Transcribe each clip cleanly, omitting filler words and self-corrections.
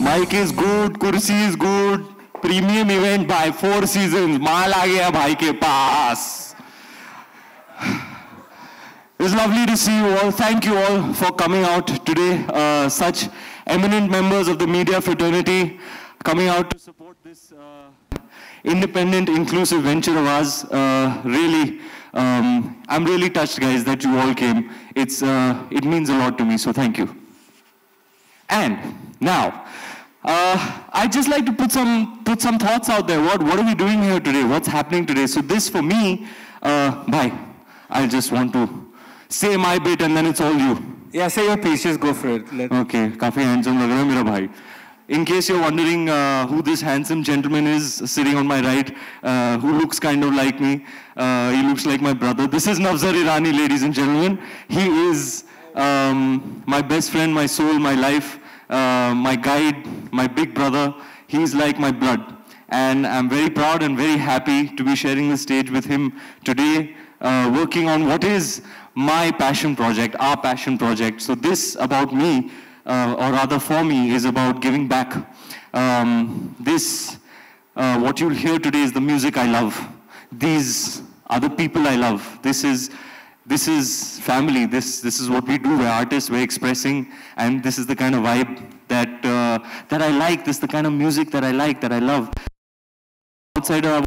Mic is good, kursi is good. Premium event by Four Seasons. माल आ गया भाई के पास. It's lovely to see you all. Thank you all for coming out today. Such eminent members of the media fraternity coming out to support this independent, inclusive venture of ours. Really, I'm really touched, guys, that you all came. It means a lot to me, so thank you. And now, I'd just like to put some thoughts out there. What are we doing here today? What's happening today? So this, for me, bhai, I just want to say my bit and then it's all you. Yeah, say your piece, just go for it. Okay, काफी handsome लग रहा है मेरा भाई. In case you're wondering who this handsome gentleman is sitting on my right, who looks kind of like me, he looks like my brother. This is Navzar Irani, ladies and gentlemen. He is my best friend, my soul, my life, my guide, my big brother. He's like my blood. And I'm very proud and very happy to be sharing the stage with him today, working on what is my passion project, our passion project. So this about me, or rather for me, is about giving back. What you'll hear today is the music I love. These are the people I love. This is family. This is what we do. We're artists. We're expressing, and this is the kind of vibe that I like. This is the kind of music that I like, that I love. Outsider, I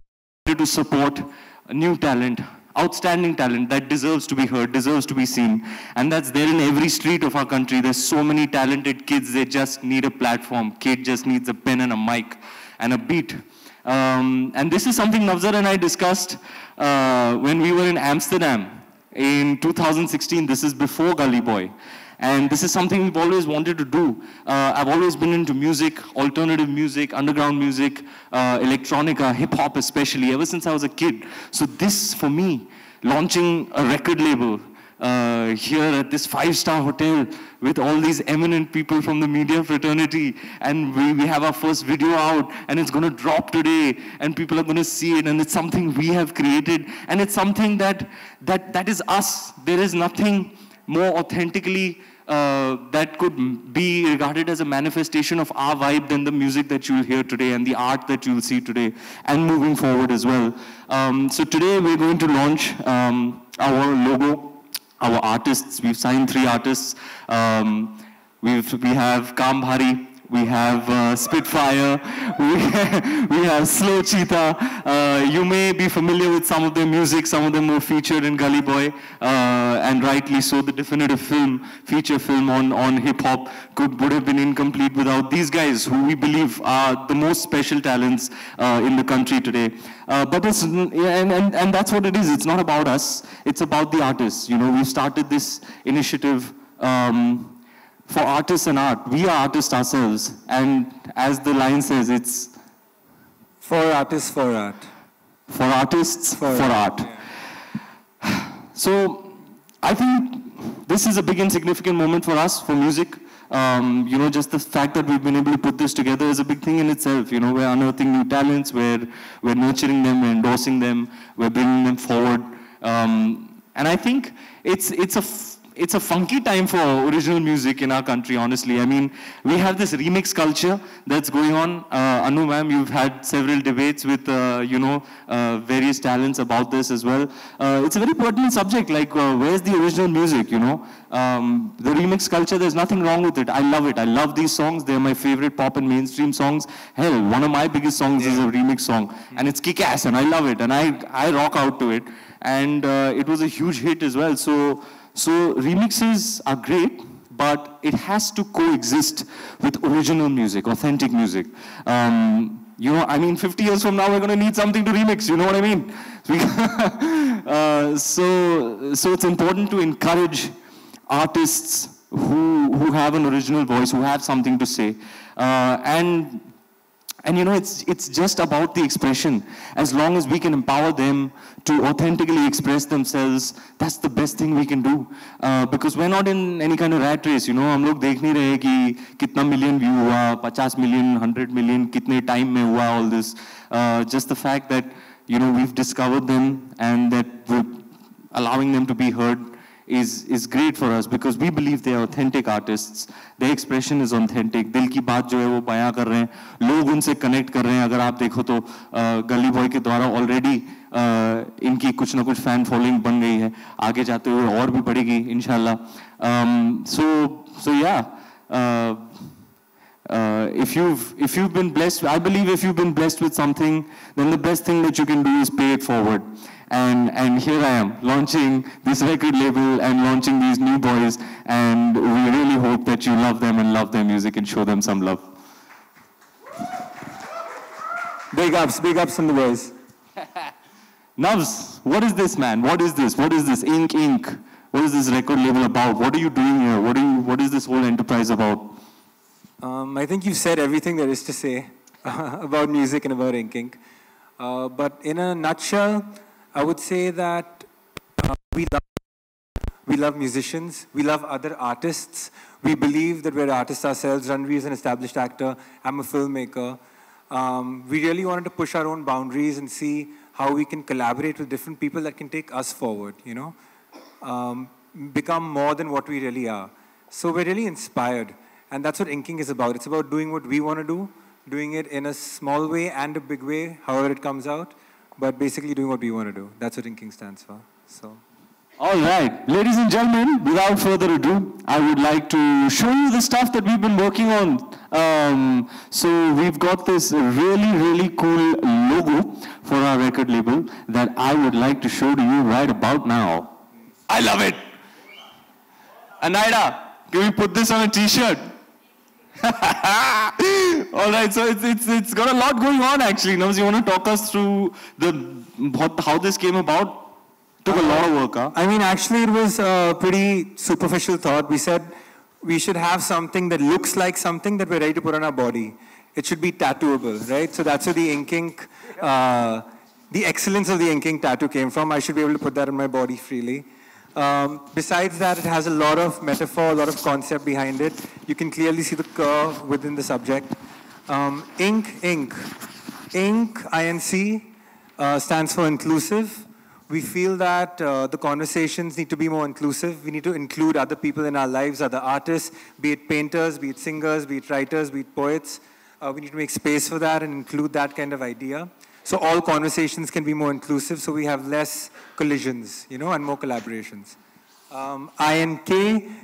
wanted to support new talent, outstanding talent that deserves to be heard, deserves to be seen. And that's there in every street of our country. There's so many talented kids. They just need a platform. Kid just needs a pen and a mic and a beat. And this is something Navzar and I discussed when we were in Amsterdam in 2016. This is before Gully Boy. And this is something we've always wanted to do. I've always been into music, alternative music, underground music, electronica, hip-hop especially, ever since I was a kid. So this, for me, launching a record label here at this 5-star hotel with all these eminent people from the media fraternity, and we have our first video out, and it's going to drop today, and people are going to see it, and it's something we have created, and it's something that is us. There is nothing more authentically that could be regarded as a manifestation of our vibe than the music that you'll hear today and the art that you'll see today, and moving forward as well. So today we're going to launch our logo, our artists. We've signed 3 artists. We have Kam Bhari, we have Spitfire, we have Slow Cheetah. You may be familiar with some of their music. Some of them were featured in Gully Boy, and rightly so. The definitive feature film on hip-hop would have been incomplete without these guys, who we believe are the most special talents in the country today. But it's, and that's what it is. It's not about us. It's about the artists. You know, we started this initiative for artists and art. We are artists ourselves, and as the line says, it's for artists, for art. For artists, for art. Yeah. So I think this is a big and significant moment for us, for music. You know, just the fact that we've been able to put this together is a big thing in itself. You know, we're unearthing new talents, we're nurturing them, we're endorsing them, we're bringing them forward. And I think it's a funky time for original music in our country, honestly. I mean, we have this remix culture that's going on. Anu ma'am, you've had several debates with, various talents about this as well. It's a very pertinent subject, like where's the original music, you know? The remix culture, there's nothing wrong with it. I love it. I love these songs. They're my favorite pop and mainstream songs. Hell, one of my biggest songs is a remix song. And it's kick-ass, and I love it. And I rock out to it. And it was a huge hit as well. So remixes are great, but it has to coexist with original music, authentic music. You know, I mean, 50 years from now, we're going to need something to remix, you know what I mean? So it's important to encourage artists who have an original voice, who have something to say. And you know, it's just about the expression. As long as we can empower them to authentically express themselves, that's the best thing we can do. Because we're not in any kind of rat race, you know. हम लोग देख नहीं रहे कि कितना million view हुआ, 50 million, 100 million, कितने time में हुआ all this. Just the fact that, you know, we've discovered them and that we're allowing them to be heard is great for us because we believe they are authentic artists. Their expression is authentic. दिल की बात जो है वो बयां कर रहे हैं, लोग उनसे connect कर रहे हैं. अगर आप देखो तो गली बॉय के द्वारा already इनकी कुछ ना कुछ fan following बन गई है. आगे जाते हुए और भी बढ़ेगी इंशाल्लाह. So yeah. If you've been blessed, I believe if you've been blessed with something, then the best thing that you can do is pay it forward. And here I am, launching this record label and launching these new boys, and we really hope that you love them and love their music and show them some love. Big ups on the boys. Navs, what is this, man? What is this? What is this? Ink. What is this record label about? What are you doing here? What is this whole enterprise about? I think you've said everything there is to say about music and about Ink. But in a nutshell, I would say that we love musicians, we love other artists, we believe that we're artists ourselves. Ranveer is an established actor, I'm a filmmaker. We really wanted to push our own boundaries and see how we can collaborate with different people that can take us forward, you know, become more than what we really are. So we're really inspired, and that's what Inking is about. It's about doing what we want to do, doing it in a small way and a big way, however it comes out, but basically doing what we want to do. That's what Inking stands for. So. All right, ladies and gentlemen, without further ado, I would like to show you the stuff that we've been working on. So we've got this really cool logo for our record label that I would like to show to you right about now. I love it. Anaida, can we put this on a t-shirt? All right, so it's got a lot going on actually. Navs, you want to talk us through how this came about? Took a lot of work, huh? I mean, actually, it was a pretty superficial thought. We said we should have something that looks like something that we're ready to put on our body. It should be tattooable, right? So that's where the Inking, the excellence of the Inking tattoo came from. I should be able to put that on my body freely. Besides that, it has a lot of metaphor, a lot of concept behind it. You can clearly see the curve within the subject. Ink, INC, stands for inclusive. We feel that the conversations need to be more inclusive. We need to include other people in our lives, other artists, be it painters, be it singers, be it writers, be it poets. We need to make space for that and include that kind of idea. So all conversations can be more inclusive, so we have less collisions, you know, and more collaborations. INK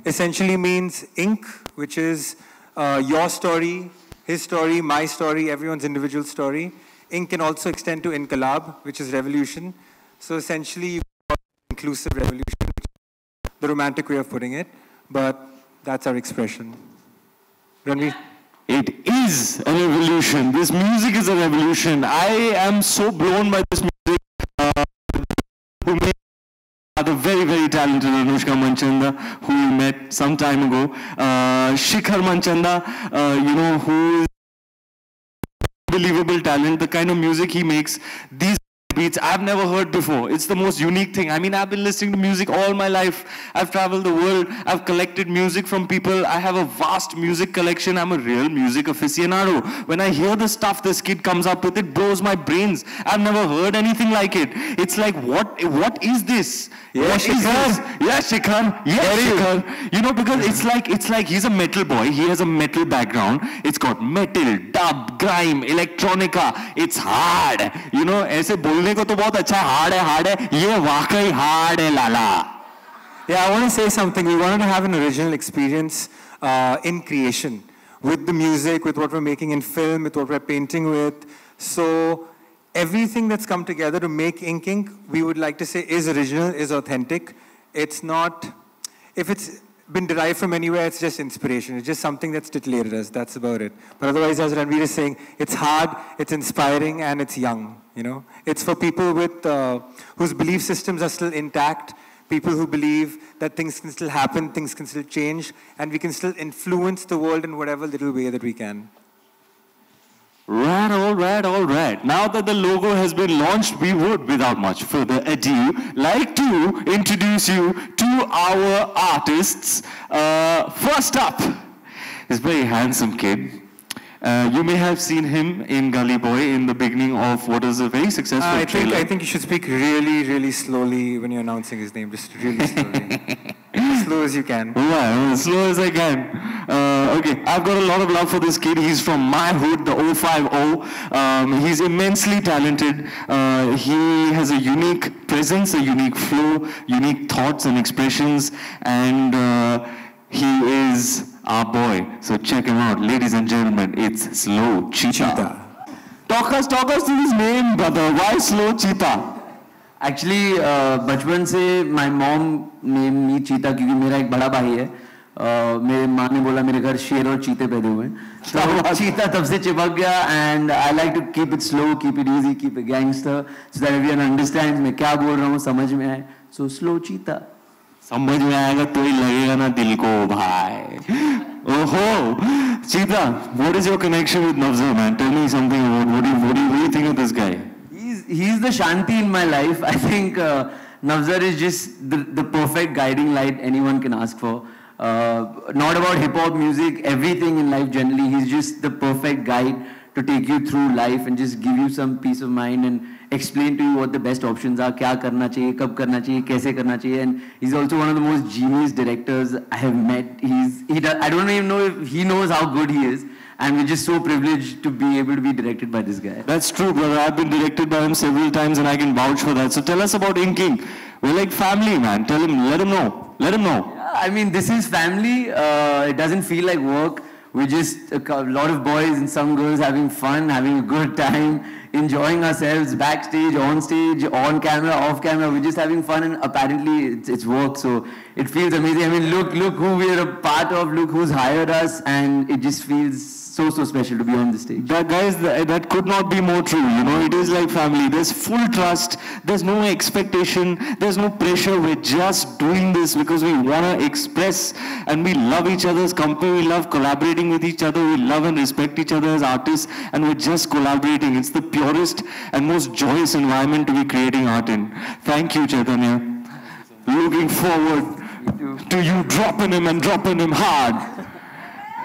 essentially means ink, which is your story, his story, my story, everyone's individual story. Ink can also extend to Inkalab, which is revolution. So essentially, you call it inclusive revolution, the romantic way of putting it, but that's our expression. Ranveer? It is a revolution. This music is a revolution. I am so blown by this music. Who made the very talented Anushka Manchanda, who we met some time ago. Shikhar Manchanda, you know, who is unbelievable talent. The kind of music he makes, these beats I've never heard before. It's the most unique thing. I mean, I've been listening to music all my life. I've traveled the world. I've collected music from people. I have a vast music collection. I'm a real music aficionado. When I hear the stuff this kid comes up with, it blows my brains. I've never heard anything like it. It's like, what is this? Yeah, Shikhar. Yeah, Shikhar. Yeah, Shikhar. You know, because it's like he's a metal boy. He has a metal background. It's got metal, dub, grime, electronica. It's hard. You know, ऐसे बोलने को तो बहुत अच्छा hard है. ये वाकई hard है लाला. Yeah, I want to say something. We wanted to have an original experience in creation with the music, with what we're making in film, with what we're painting with. So everything that's come together to make Inking, we would like to say is original, is authentic. It's not, if it's been derived from anywhere, it's just inspiration. It's just something that's titillated us. That's about it. But otherwise, as Ranveer is saying, it's hard, it's inspiring, and it's young. You know, it's for people with whose belief systems are still intact. People who believe that things can still happen, things can still change, and we can still influence the world in whatever little way that we can. Right, all right. Now that the logo has been launched, we would, without much further ado, like to introduce you to our artists. First up, this very handsome kid. You may have seen him in Gully Boy in the beginning of what is a very successful trailer. I think you should speak really, really slowly when you're announcing his name. Just really slowly. As slow as you can. Yeah, as slow as I can. Okay, I've got a lot of love for this kid. He's from my hood, the 050. He's immensely talented. He has a unique presence, a unique flow, unique thoughts and expressions, and he is our boy. So check him out, ladies and gentlemen. It's Slow Cheetah. Talk us to his name, brother. Why Slow Cheetah? Actually बचपन से my mom name मी चीता, क्योंकि मेरा एक बड़ा भाई है. मेरे माँ ने बोला मेरे घर शेर और चीते पैदा हुए हैं, तो चीता तब से चिपक गया. And I like to keep it slow, keep it easy, keep it gangster, so that everyone understands मैं क्या बोल रहा हूँ, समझ में आए. सो स्लो चीता. समझ में आएगा तो ही लगेगा ना दिल को भाई. ओहो, चीता, what is your connection with Navza, man? Tell me something about what do you think of this guy? He's the Shanti in my life. I think Navzar is just the perfect guiding light anyone can ask for. Not about hip-hop music, everything in life generally. He's just the perfect guide to take you through life and just give you some peace of mind and explain to you what the best options are, क्या करना चाहिए, कब करना चाहिए, कैसे करना चाहिए. And he's also one of the most genius directors I have met. I don't even know if he knows how good he is. And we're just so privileged to be able to be directed by this guy. That's true, brother. I've been directed by him several times and I can vouch for that. So tell us about Inking. We're like family, man. Tell him, let him know. Let him know. Yeah, I mean, this is family. It doesn't feel like work. We're just a lot of boys and some girls having fun, having a good time, enjoying ourselves backstage, on stage, on camera, off camera. We're just having fun, and apparently it's work. So it feels amazing. I mean, look who we're a part of. Look who's hired us, and it just feels so special to be on the stage. That could not be more true. You know, it is like family. There's full trust. There's no expectation. There's no pressure. We're just doing this because we want to express, and we love each other's company. We love collaborating with each other. We love and respect each other as artists, and we're just collaborating. It's the purest and most joyous environment to be creating art in. Thank you, Chaitanya. Looking forward to you dropping him hard.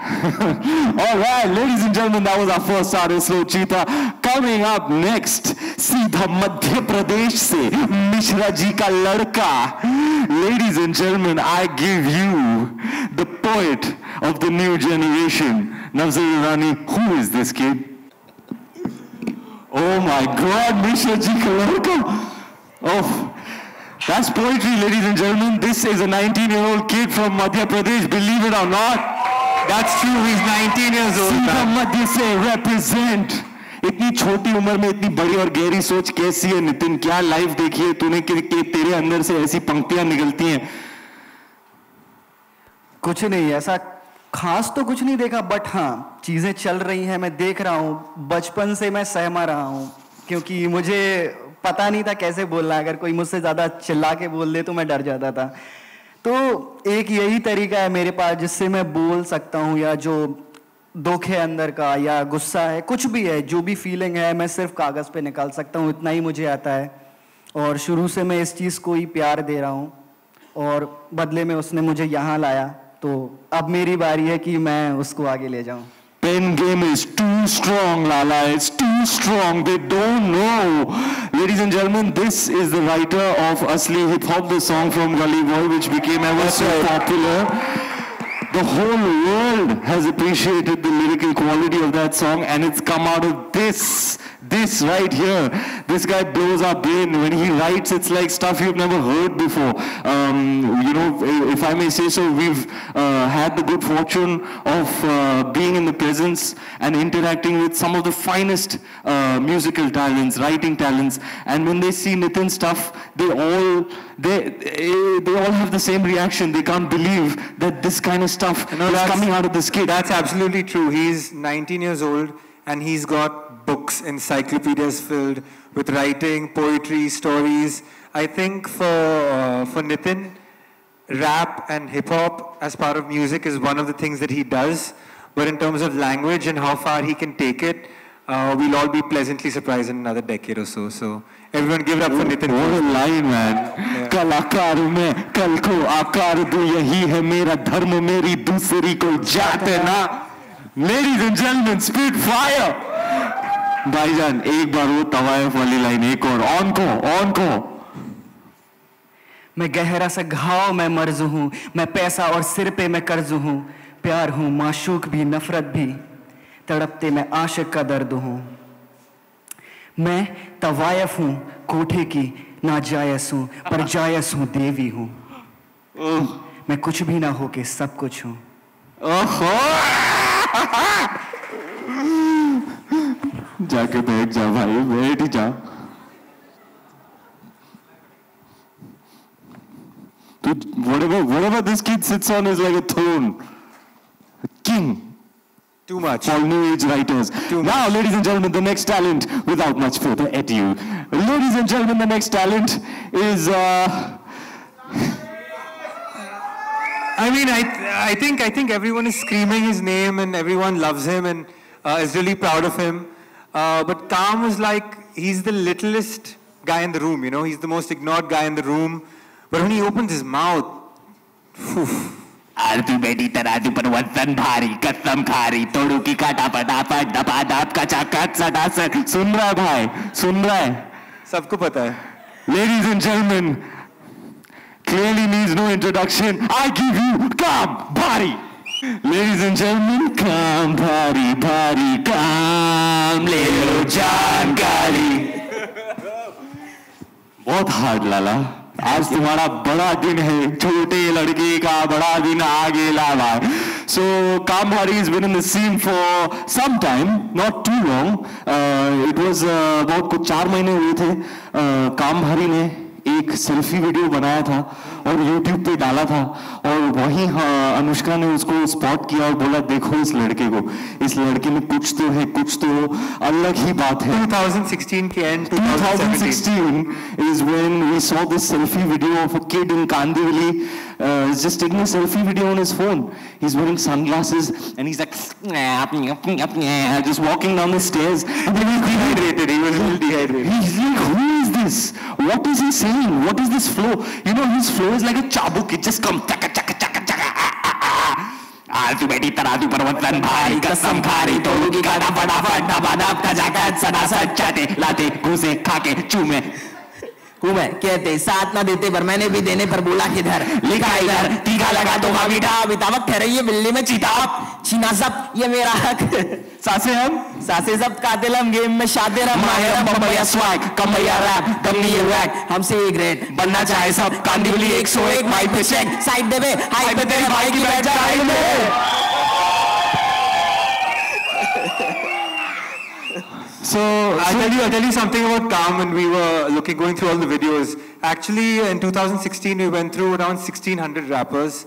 All right, ladies and gentlemen, that was our first artist, Slow Cheetah. Coming up next, सीधा मध्य प्रदेश से मिश्रा जी का लड़का. Ladies and gentlemen, I give you the poet of the new generation, Navza Irani. Who is this kid? Oh my God, Mishra ji ka ladka. Oh, that's poetry, ladies and gentlemen. This is a 19-year-old kid from Madhya Pradesh, believe it or not. That's true, he's 19 years old. सीधा मध्य से represent. इतनी छोटी उम्र में इतनी बड़ी और गहरी सोच कैसी है नितिन? क्या लाइफ देखी है तूने कि तेरे अंदर से ऐसी पंक्तियां निकलती हैं? कुछ नहीं, ऐसा खास तो कुछ नहीं देखा, बट हाँ चीजें चल रही हैं, मैं देख रहा हूँ. बचपन से मैं सहमा रहा हूँ क्योंकि मुझे पता नहीं था कैसे बोलना है. अगर कोई मुझसे ज्यादा चिल्ला के बोल दे तो मैं डर जाता था. तो एक यही तरीका है मेरे पास जिससे मैं बोल सकता हूँ, या जो दुख है अंदर का या गुस्सा है, कुछ भी है, जो भी फीलिंग है, मैं सिर्फ कागज़ पे निकाल सकता हूँ. इतना ही मुझे आता है और शुरू से मैं इस चीज़ को ही प्यार दे रहा हूँ और बदले में उसने मुझे यहाँ लाया. तो अब मेरी बारी है कि मैं उसको आगे ले जाऊँ. Pen game is too strong, Lala. It's too strong. They don't know. Ladies and gentlemen, this is the writer of Asli Hip Hop, the song from Gully Boy, which became ever so popular. The whole world has appreciated the lyrical quality of that song, and it's come out of this right here. This guy blows our brain. When he writes, it's like stuff you've never heard before. You know, if I may say so, we've had the good fortune of being in the presence and interacting with some of the finest musical talents, writing talents. And when they see Nitin's stuff, they all have the same reaction. They can't believe that this kind of stuff is coming out of this kid. That's absolutely true. He's 19 years old and he's got books, encyclopedias filled with writing, poetry, stories. I think for Nitin, rap and hip hop as part of music is one of the things that he does. But in terms of language and how far he can take it, we'll all be pleasantly surprised in another decade or so. So everyone give it up for Nitin. What a line, man. कलाकार में कल को आकार दूं, यही है मेरा धर्म, मेरी दूसरी कोई जात है ना. Ladies and gentlemen, spit fire. भाईजान एक बार वो तवायफ वाली लाइन एक और ऑन को मैं गहरा सा घाव मैं मर्ज हूँ, मैं पैसा और सिर पे मैं कर्ज हूँ, प्यार हूँ माशूक भी नफरत भी, तड़पते मैं आशिक का दर्द हूँ। मैं तवायफ हूँ कोठे की नाजायस हूँ, पर जायस हूँ देवी हूँ। मैं कुछ भी ना हो के सब कुछ हूँ। जाके बैठ जा भाई, बैठ ही जा। तो whatever this kid sits on is like a throne, a king. Too much. For new age writers. Now, ladies and gentlemen, the next talent, without much further ado, ladies and gentlemen, the next talent is. I mean, I think everyone is screaming his name and everyone loves him and is really proud of him. But Kam is like, he's the littlest guy in the room, you know, he's the most ignored guy in the room. But when he opens his mouth, आरती बेटी तराजू पर वजन भारी, कसम खारी, तोड़ू की काटा पटापट दपादप कचाकच सटासट। सुन रहा है भाई, सुन रहा है? सबको पता है। Ladies and gentlemen, clearly needs no introduction. I give you Kam Bhari. Ladies and gentlemen, Kam Bhari, Bhari, Kam ले लो जानकारी। बहुत हार्ड लाला। आज तुम्हारा बड़ा दिन है, छोटे लड़के का बड़ा दिन आ गया भाई। So Kam Bhari has been in the scene for some time, not too long. It was about कुछ 4 महीने हुए थे। Kam Bhari ने एक सेल्फी वीडियो बनाया था और YouTube पे डाला था और वहीं अनुष्का ने उसको स्पॉट किया और बोला देखो इस लड़के को, इस लड़के में कुछ तो है, कुछ तो अलग ही बात है। 2016 के end 2016 is when we saw this selfie video of a kid in Kandivali. He's just taking a selfie video on his phone. He's wearing sunglasses and he's like just walking down the stairs. And he was dehydrated. He was really dehydrated. He's like, who is this? What is he saying? What is this flow? You know, his flow is like a chabuk. It just comes chaka chaka chaka chaka. आलतू बेटी तराजू पर वजन भारी, कसम खारी, तोड़ू की काटा फटाफट दबादब कचाकच सटासट चाटे लाते घुसे खाके चूमे। मैं कहते साथ ना देते पर मैंने भी देने पर बोला किधर, लिखा इधर, टीका लगा तो हाँ बेटा, बितावत ठहराई ये बिल्ली में चीता छीना सब ये मेरा हक। सासे सब कातिल हम गेम में शातिर हम माहिर हम बम्बैया स्वैग कम्बैया रैप गम्मी ये रैक हमसे एक रेट बनना चाहे सब कांदिवली 101 माइक पे चेक साइड दे बे हाई पे तेरे भाई की बैठ जा राइड में। So I'll tell you something about Kam when we were going through all the videos. Actually, in 2016, we went through around 1,600 rappers,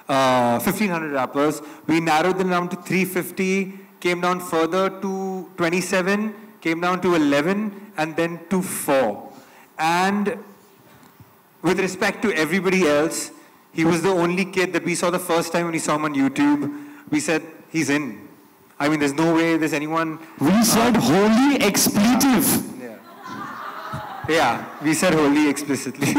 1,500 rappers. We narrowed them down to 350, came down further to 27, came down to 11, and then to 4. And with respect to everybody else, he was the only kid that we saw the first time when we saw him on YouTube. We said, he's in. I mean, there's no way there's anyone... We said holy expletive. Yeah, we said holy explicitly.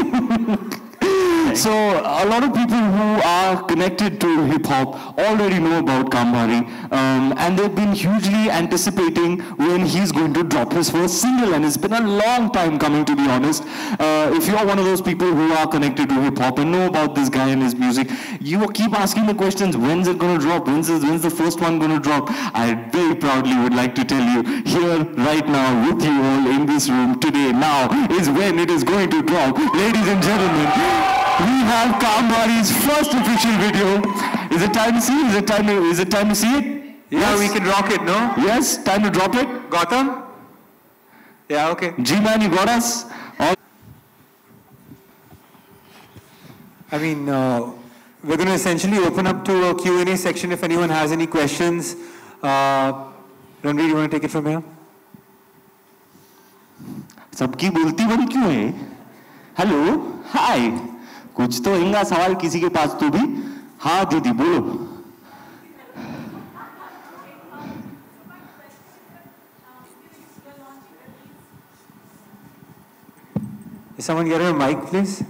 So, a lot of people who are connected to hip-hop already know about Kam Bhari, and they've been hugely anticipating when he's going to drop his first single, and it's been a long time coming, to be honest. If you're one of those people who are connected to hip-hop and know about this guy and his music, you keep asking the questions, when's it going to drop, when's the first one going to drop? I very proudly would like to tell you, here, right now, with you all in this room, today, now, is when it is going to drop. Ladies and gentlemen, we have Kam Bhari's first official video. Is it time to see? Is it time to see it? Yeah, yes. We can rock it, no? Yes, time to drop it. Gautam? Yeah, okay. G-Man, you got us? I mean, we're going to essentially open up to a Q&A section if anyone has any questions. Ranveer, you want to take it from here? सबकी बोलती बंद क्यों है? Hello, hi. कुछ तो होगा सवाल किसी के पास तो भी। हाँ दीदी बोलो। Is someone get a mic, please?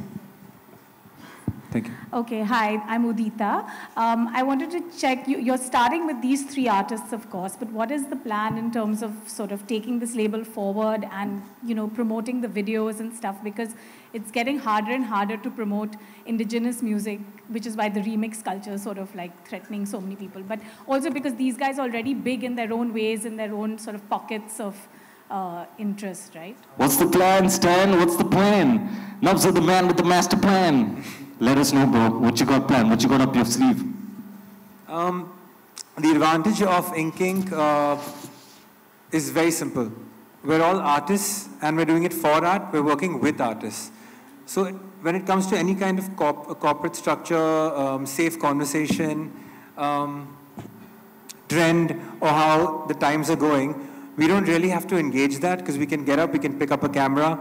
Thank you. Okay, hi, I'm Udita. I wanted to check, you're starting with these three artists, of course, but what is the plan in terms of sort of taking this label forward and, you know, promoting the videos and stuff? Because it's getting harder and harder to promote indigenous music, which is why the remix culture is sort of like threatening so many people. But also because these guys are already big in their own ways, in their own sort of pockets of interest, right? What's the plan, Stan? What's the plan? Nubs the man with the master plan. Let us know, bro. What you got planned? What you got up your sleeve? The advantage of Ink is very simple. We're all artists and we're doing it for art. We're working with artists. So when it comes to any kind of corporate structure, safe conversation, trend, or how the times are going, we don't really have to engage that because we can get up, we can pick up a camera,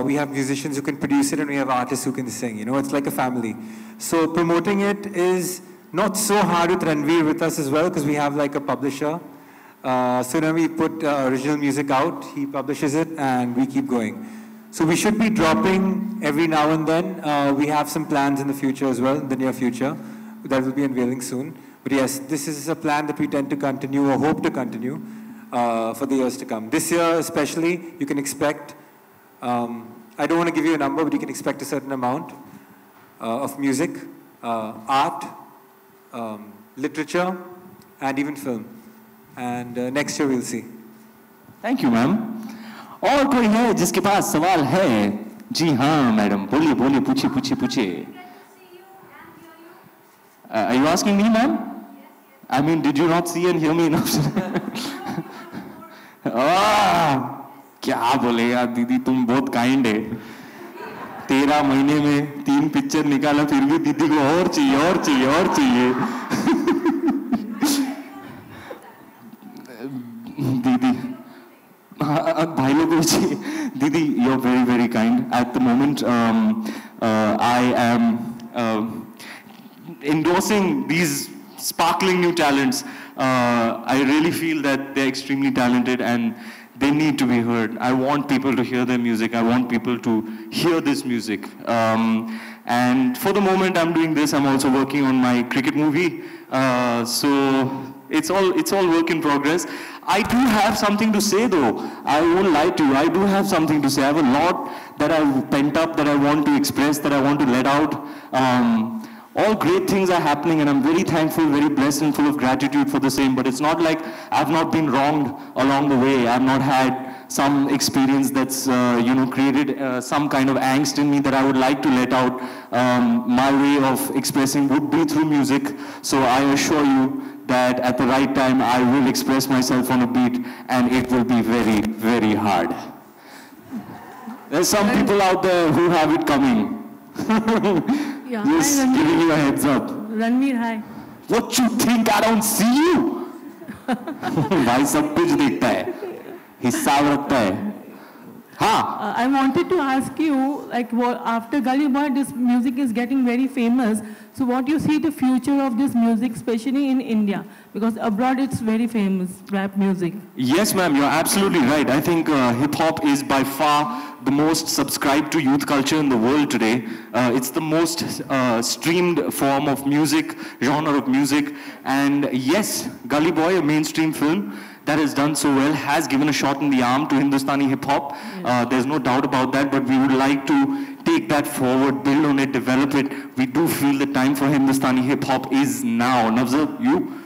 we have musicians who can produce it and we have artists who can sing, you know, it's like a family. So promoting it is not so hard with Ranveer with us as well because we have like a publisher. So when we put original music out, he publishes it and we keep going. So we should be dropping every now and then. We have some plans in the future as well, in the near future, that will be unveiling soon. But yes, this is a plan that we tend to continue or hope to continue for the years to come. This year especially, you can expect, I don't want to give you a number, but you can expect a certain amount of music, art, literature, and even film. And next year we'll see. Thank you, ma'am. और कोई है जिसके पास सवाल है? जी हाँ, madam. बोलिए, बोलिए, पूछिए, पूछिए, पूछिए. Are you asking me, ma'am? I mean, did you not see and hear me enough? क्या बोले यार दीदी, तुम बहुत काइंड है. 13 महीने में 3 पिक्चर निकाला, फिर भी दीदी को और चाहिए, और चाहिए, और चाहिए. दीदी, भाई लोग को चाहिए. दीदी, you're very, very kind. At the moment, I am endorsing these sparkling new talents. I really feel that they're extremely talented and they need to be heard. I want people to hear their music. I want people to hear this music. And for the moment I'm doing this, I'm also working on my cricket movie. So it's all work in progress. I do have something to say though. I won't lie to you. I do have something to say. I have a lot that I've pent up, that I want to express, that I want to let out. All great things are happening and I'm very thankful, very blessed and full of gratitude for the same. But it's not like I've not been wronged along the way. I've not had some experience that's created some kind of angst in me that I would like to let out. My way of expressing would be through music. So I assure you that at the right time I will express myself on a beat and it will be very, very hard. There's some people out there who have it coming. Yeah, Just hi, giving you a heads up. Ranveer, hi. What you think I don't see you? भाई सब कुछ देखता है, हिसाब रखता है. हाँ. I wanted to ask you, like, after Gully Boy, this music is getting very famous. So what do you see the future of this music, especially in India? Because abroad it's very famous, rap music. Yes, ma'am, you're absolutely right. I think hip-hop is by far the most subscribed to youth culture in the world today. It's the most streamed form of music, genre of music. And yes, Gully Boy, a mainstream film that has done so well, has given a shot in the arm to Hindustani hip-hop. There's no doubt about that, but we would like to take that forward, build on it, develop it. We do feel the time for Hindustani hip-hop is now. Navzat, you?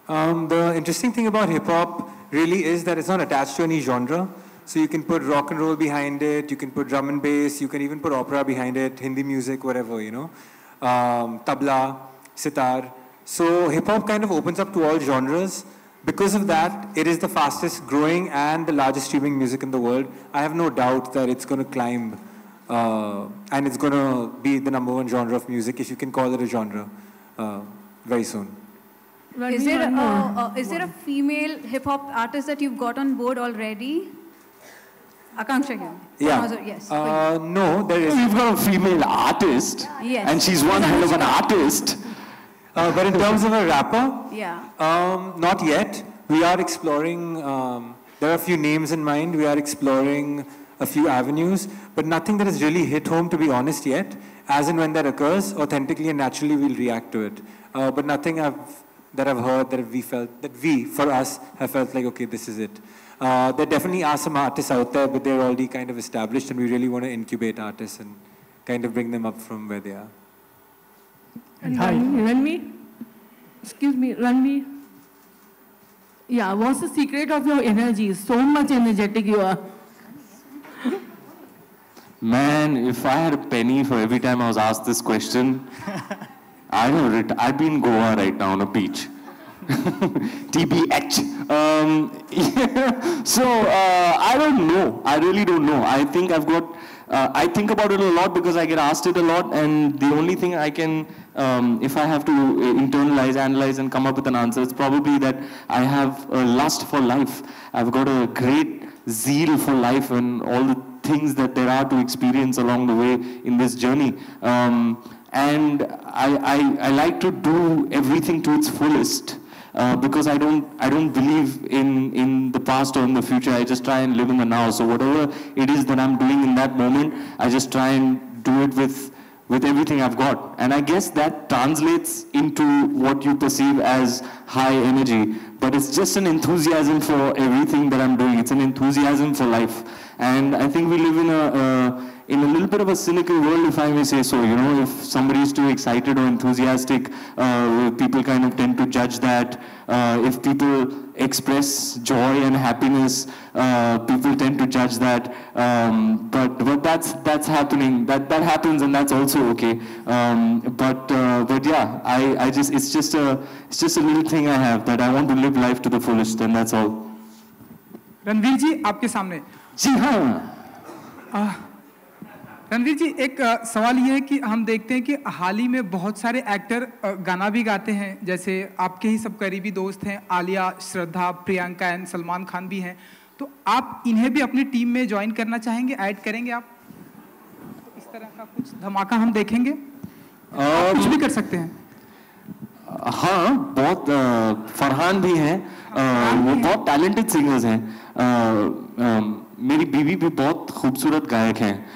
The interesting thing about hip-hop really is that it's not attached to any genre. So you can put rock and roll behind it, you can put drum and bass, you can even put opera behind it, Hindi music, whatever, you know. Tabla, sitar. So hip-hop kind of opens up to all genres. Because of that, it is the fastest growing and the largest streaming music in the world. I have no doubt that it's going to climb and it's going to be the #1 genre of music, if you can call it a genre, very soon. Ranveer, Is there a female hip-hop artist that you've got on board already? Akanksha here. Yeah. Yes. No, there is. We've got a female artist. Yes. And she's one hell of an artist. But in terms of a rapper, Yeah. not yet. We are exploring, there are a few names in mind. We are exploring a few avenues, but nothing that has really hit home, to be honest, yet. As and when that occurs, authentically and naturally, we'll react to it. But nothing that I've heard, that we, for us, have felt like, okay, this is it. There definitely are some artists out there, but they're already kind of established, and we really want to incubate artists and kind of bring them up from where they are. And Ranveer? Excuse me, Ranveer? Yeah, what's the secret of your energy? So much energetic you are. Man, if I had a penny for every time I was asked this question, I'd be in Goa right now on a beach. TBH. Yeah. So, I don't know. I really don't know. I think I think about it a lot because I get asked it a lot, and the only thing I can, if I have to internalize, analyze, and come up with an answer, it's probably that I have a lust for life. I've got a great zeal for life and all the things that there are to experience along the way in this journey. And I like to do everything to its fullest. Because I don't believe in the past or in the future. I just try and live in the now. So whatever it is that I'm doing in that moment, I just try and do it with everything I've got. And I guess that translates into what you perceive as high energy. But it's just an enthusiasm for everything that I'm doing. It's an enthusiasm for life. And I think we live in a little bit of a cynical world, if I may say so. You know, if somebody is too excited or enthusiastic, people kind of tend to judge that. If people express joy and happiness, people tend to judge that. But that's happening. That happens, and that's also okay. But yeah, it's just a little thing I have that I want to live life to the fullest, and that's all. Ranveer जी आपके सामने. जी हाँ. रणवीर जी, एक सवाल ये है कि हम देखते हैं कि हाल ही में बहुत सारे एक्टर गाना भी गाते हैं, जैसे आपके ही सब करीबी दोस्त हैं आलिया, श्रद्धा, प्रियंका एंड सलमान खान भी हैं. तो आप इन्हें भी अपनी टीम में ज्वाइन करना चाहेंगे, ऐड करेंगे आप? तो इस तरह का कुछ धमाका हम देखेंगे? आप कुछ भी कर सकते हैं. हाँ, बहुत फरहान भी हैं, वो बहुत टैलेंटेड सिंगर्स हैं. मेरी बीवी भी बहुत खूबसूरत गायक हैं.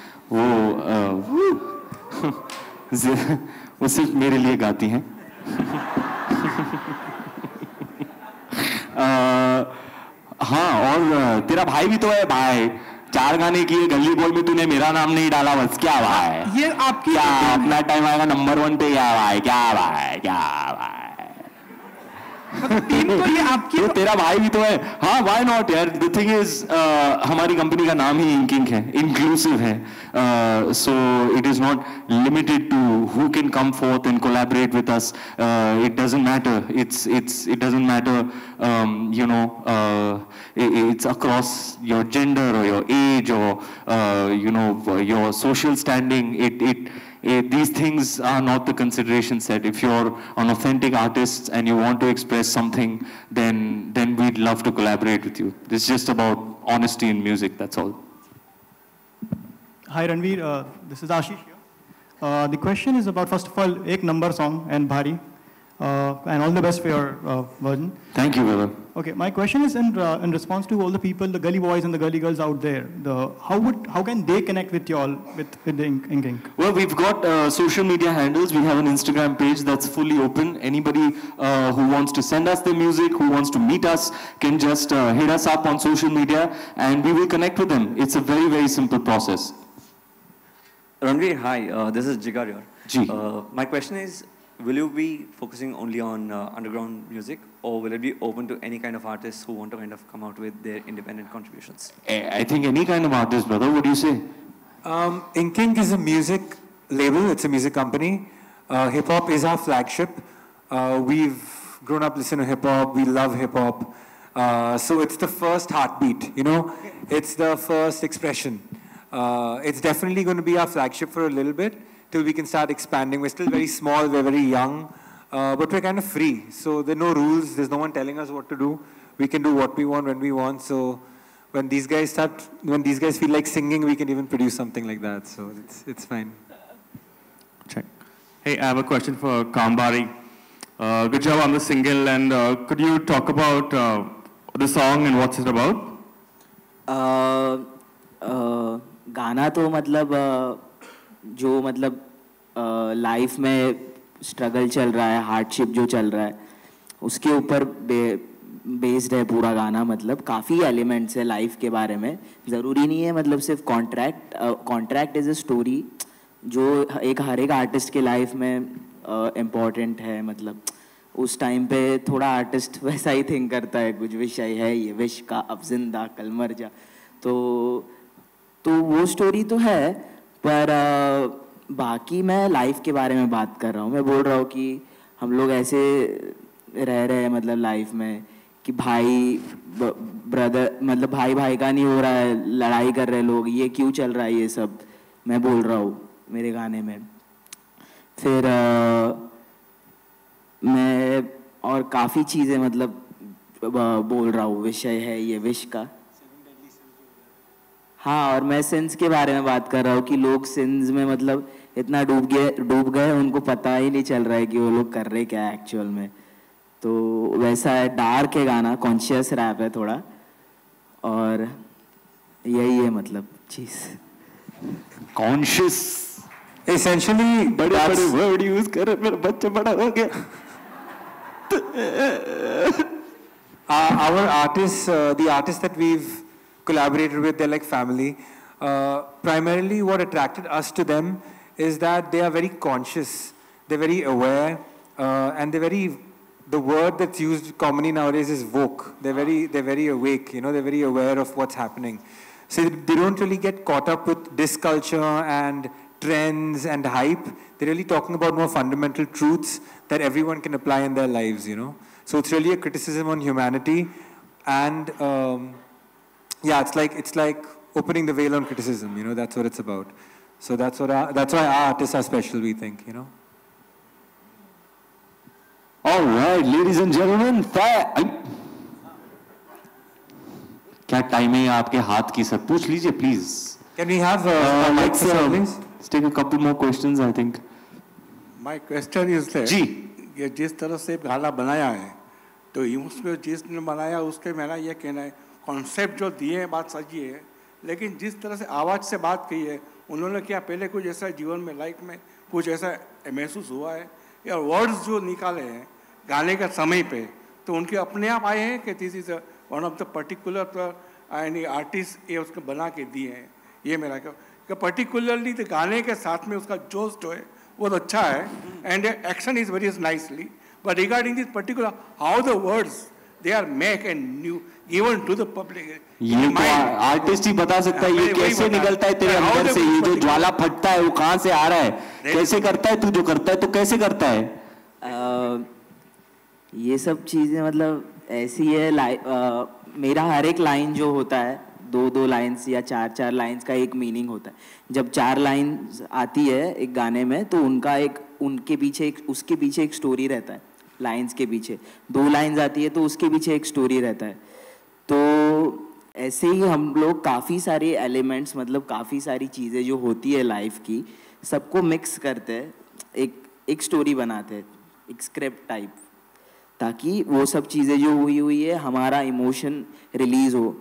वो सिर्फ मेरे लिए गाती हैं. हाँ, और तेरा भाई भी तो है भाई. 4 गाने किए, गली बॉय में तूने मेरा नाम नहीं डाला, बस क्या भाई? ये आपकी क्या अपना टाइम आएगा नंबर 1 पे? क्या भाई, क्या भाई, क्या भाई? टीम तो ये आपकी तो तेरा भाई भी तो है. हाँ, व्हाई नॉट यार. द थिंग इज हमारी कंपनी का नाम ही इंकिंग है, इंक्लूसिव है. So it is not limited to who can come forth and collaborate with us. It doesn't matter. It doesn't matter, you know, it's across your gender or your age or you know, your social standing. These things are not the consideration set. If you're an authentic artist and you want to express something, then we'd love to collaborate with you. This is just about honesty in music, that's all. Hi Ranveer, this is Ashish here. The question is about, first of all, Ek Number song and Bhari. And all the best for your version. Thank you, brother. Okay, my question is in response to all the people, the gully boys and the gully girls out there. How can they connect with you all, with the Ink? Well, we've got social media handles. We have an Instagram page that's fully open. Anybody who wants to send us their music, who wants to meet us, can just hit us up on social media, and we will connect with them. It's a very, very simple process. Ranveer, hi. This is Jigar here. Ji. My question is, will you be focusing only on underground music, or will it be open to any kind of artists who want to kind of come out with their independent contributions? I think any kind of artist, brother. What do you say? Inkink is a music label. It's a music company. Hip hop is our flagship. We've grown up listening to hip hop. We love hip hop. So it's the first heartbeat. You know, it's the first expression. It's definitely going to be our flagship for a little bit, till we can start expanding. We're still very small, we're very young, but we're kind of free. So there are no rules, there's no one telling us what to do. We can do what we want when we want. So when these guys feel like singing, we can even produce something like that. So it's fine. Check. Hey, I have a question for Kambari. Good job on the single, and could you talk about the song and what's it about? गाना तो मतलब जो मतलब life में struggle चल रहा है, hardship जो चल रहा है, उसके ऊपर बेस्ड है पूरा गाना। मतलब काफ़ी एलिमेंट्स है लाइफ के बारे में, ज़रूरी नहीं है मतलब सिर्फ कॉन्ट्रैक्ट इज़ अ स्टोरी जो हर एक आर्टिस्ट के लाइफ में इम्पॉर्टेंट है। मतलब उस टाइम पे थोड़ा आर्टिस्ट वैसा ही थिंक करता है, कुछ विषय है ये विश का, अब जिंदा कल मर जा, तो वो स्टोरी तो है, पर बाकी मैं लाइफ के बारे में बात कर रहा हूँ। मैं बोल रहा हूँ कि हम लोग ऐसे रह रहे हैं मतलब लाइफ में कि भाई ब्रदर मतलब भाई भाई का नहीं हो रहा है, लड़ाई कर रहे लोग, ये क्यों चल रहा है ये सब, मैं बोल रहा हूँ मेरे गाने में। फिर मैं और काफ़ी चीज़ें मतलब बोल रहा हूँ, विषय है ये विश का। हाँ, और मैं सिंस के बारे में बात कर रहा हूँ कि लोग सिंस में मतलब इतना डूब गए उनको पता ही नहीं चल रहा है कि वो लोग कर रहे क्या है एक्चुअल में। तो वैसा है, डार्क है गाना, कॉन्शियस रैप है थोड़ा, और यही है मतलब चीज़। कॉन्शियस एसेंशियली बड़े बड़े वर्ड यूज कर रहे, मेरा बच्चा बड़ा हो गया। Our artists, the artists that we've collaborated with, they're like family. Primarily what attracted us to them is that they are very conscious, they're very aware, and the word that's used commonly nowadays is woke. They're very awake, you know, they're very aware of what's happening. So they don't really get caught up with diss culture and trends and hype. They're really talking about more fundamental truths that everyone can apply in their lives, you know. So it's really a criticism on humanity, and yeah, it's like opening the veil on criticism, you know. That's what it's about. So that's why our artists are special, we think, you know. All right, ladies and gentlemen, क्या time है आपके हाथ की, सब पूछ लीजिए please. Can we have let's take a couple more questions, I think. My question is that जी, ये जिस तरह से गाना बनाया है, तो उसमें जिसने बनाया उसके मेरा ये कहना है, कॉन्सेप्ट जो दिए हैं बात सही है, लेकिन जिस तरह से आवाज़ से बात की है, उन्होंने क्या पहले कुछ ऐसा जीवन में लाइफ में कुछ ऐसा महसूस हुआ है, या वर्ड्स जो निकाले हैं गाने के समय पे, तो उनके अपने आप आए हैं कि this is one of the particular any artist ये उसको बना के दिए हैं? ये मेरा कि पर्टिकुलरली तो गाने के साथ में उसका जोश जो है बहुत अच्छा है, and action is very nicely, but regarding this particular how the words they are make and new given to the public, ये तो आर्टिस्ट ही बता सकता है ये कैसे निकलता है तेरे अंदर से, ये जो ज्वाला फटता है वो कहाँ से आ रहा है, कैसे करता है तू, जो करता है तो कैसे करता है। ये सब चीज़ें मतलब ऐसी है, मेरा हर एक लाइन जो होता है, दो लाइन्स या चार लाइन्स का एक मीनिंग होता है। जब 4 लाइन्स आती है एक गाने में, तो उसके पीछे एक स्टोरी रहता है। लाइन्स के पीछे 2 लाइन्स आती है तो उसके पीछे एक स्टोरी रहता है। तो ऐसे ही हम लोग काफ़ी सारे एलिमेंट्स, मतलब काफ़ी सारी चीज़ें जो होती है लाइफ की, सबको मिक्स करते हैं, एक स्टोरी बनाते हैं, एक स्क्रिप्ट टाइप, ताकि वो सब चीज़ें जो हुई है, हमारा इमोशन रिलीज़ हो,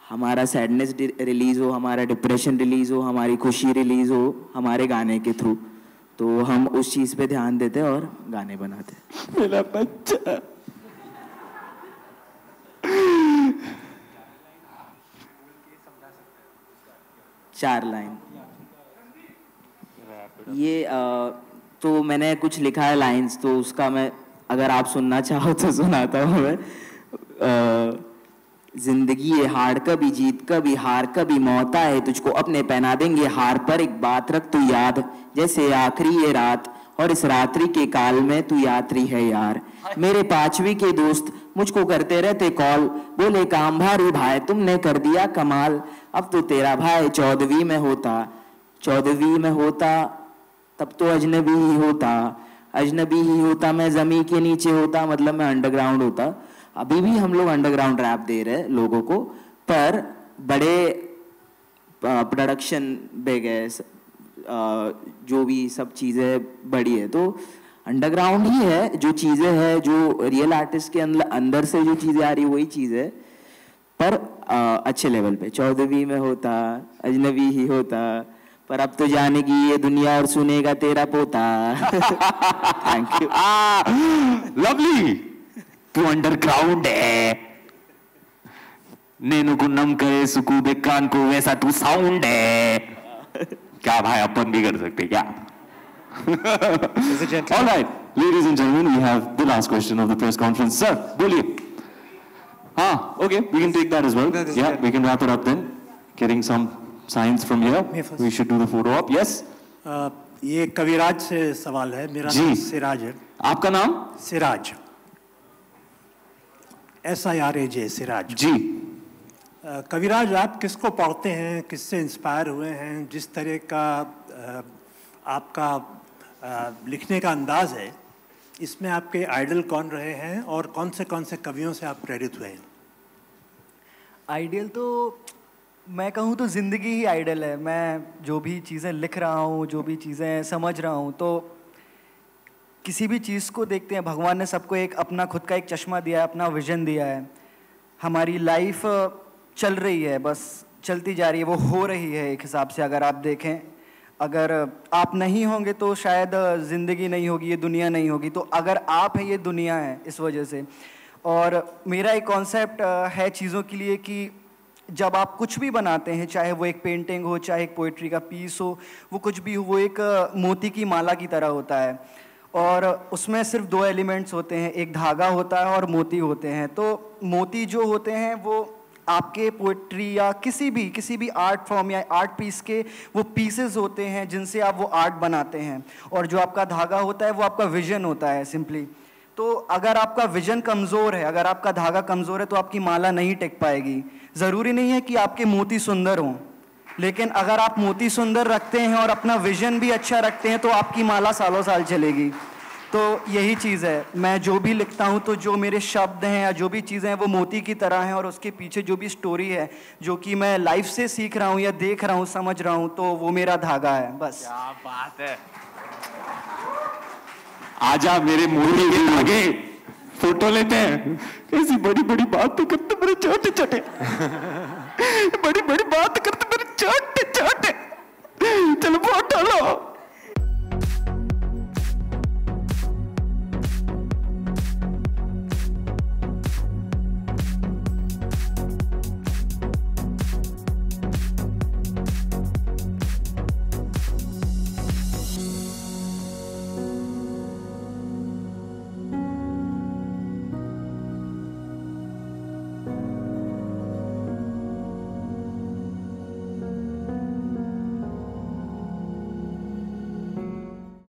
हमारा सैडनेस रिलीज़ हो, हमारा डिप्रेशन रिलीज़ हो, हमारी खुशी रिलीज़ हो हमारे गाने के थ्रू। तो हम उस चीज़ पे ध्यान देते हैं और गाने बनाते हैं। मेरा बच्चा चार लाइन ये तो मैंने कुछ लिखा है लाइंस, तो उसका मैं अगर आप सुनना चाहो तो सुनाता हूँ मैं। जिंदगी ये हार कभी जीत कभी हार कभी मौत है, तुझको अपने पहना देंगे हार पर एक बात रख तू याद, जैसे आखिरी ये रात और इस रात्रि के काल में तू यात्री है यार। मेरे 5वीं के दोस्त मुझको करते रहते कॉल, बोले काम भारी भाई तुमने कर दिया कमाल। अब तो तेरा भाई 14वीं में होता तब तो अजनबी ही होता, मैं जमीन के नीचे होता, मतलब मैं अंडरग्राउंड होता। अभी भी हम लोग अंडरग्राउंड रैप दे रहे हैं लोगों को, पर बड़े प्रोडक्शन बिग है, जो भी सब चीज़ें बड़ी है, तो अंडरग्राउंड ही है जो चीज़ें हैं, जो रियल आर्टिस्ट के अंदर से जो चीज़ें आ रही है वही चीज़ है। पर अच्छे लेवल पे। 14वीं में होता, अजनबी ही होता, पर अब तो जानेगी ये दुनिया और सुनेगा तेरा पोता। Thank you. लवली, तू अंडरग्राउंड है। नैनो को नम करे सुकूबे कान को, वैसा तू साउंड है। क्या भाई, अपन भी कर सकते क्या? All right, ladies and gentlemen, we have the last question of the press conference. Sir, बोलिए। हाँ, okay, we can take that as well. Yeah, we can wrap it up then. Getting some signs from here. We should do the photo op. Yes. ये कविराज से सवाल है। मेरा नाम सिराज है। आपका नाम? सिराज। SIRAJ, सिराज। जी। कविराज, आप किसको पढ़ते हैं, किससे इंस्पायर हुए हैं? जिस तरह का आपका लिखने का अंदाज है, इसमें आपके आइडल कौन रहे हैं और कौन से कवियों से आप प्रेरित हुए हैं? आइडियल तो मैं कहूँ तो ज़िंदगी ही आइडल है। मैं जो भी चीज़ें लिख रहा हूँ, जो भी चीज़ें समझ रहा हूँ, तो किसी भी चीज़ को देखते हैं, भगवान ने सबको एक अपना खुद का एक चश्मा दिया है, अपना विजन दिया है। हमारी लाइफ चल रही है, बस चलती जा रही है, वो हो रही है एक हिसाब से। अगर आप देखें, अगर आप नहीं होंगे तो शायद ज़िंदगी नहीं होगी, ये दुनिया नहीं होगी। तो अगर आप हैं, ये दुनिया है इस वजह से। और मेरा एक कॉन्सेप्ट है चीज़ों के लिए कि जब आप कुछ भी बनाते हैं, चाहे वो एक पेंटिंग हो, चाहे एक पोइट्री का पीस हो, वो कुछ भी हो, वो एक मोती की माला की तरह होता है। और उसमें सिर्फ 2 एलिमेंट्स होते हैं, एक धागा होता है और मोती होते हैं। तो मोती जो होते हैं वो आपके पोइट्री या किसी भी आर्ट फॉर्म या आर्ट पीस के वो पीसेस होते हैं जिनसे आप वो आर्ट बनाते हैं। और जो आपका धागा होता है वो आपका विजन होता है सिंपली। तो अगर आपका विजन कमज़ोर है, अगर आपका धागा कमज़ोर है, तो आपकी माला नहीं टिक पाएगी। ज़रूरी नहीं है कि आपके मोती सुंदर हों, लेकिन अगर आप मोती सुंदर रखते हैं और अपना विजन भी अच्छा रखते हैं तो आपकी माला सालों साल चलेगी। तो यही चीज़ है, मैं जो भी लिखता हूँ तो जो मेरे शब्द हैं या जो भी चीज़ें हैं वो मोती की तरह हैं, और उसके पीछे जो भी स्टोरी है जो कि मैं लाइफ से सीख रहा हूँ या देख रहा हूँ, समझ रहा हूँ, तो वो मेरा धागा है। बस। क्या बात है। आजा मेरे मोती के धागे, फोटो लेते हैं। कैसी बड़ी बड़ी बात करते मेरे छोटे छोटे, बड़ी बड़ी बात करते मेरे छोटे छोटे। चलो फोटो लो।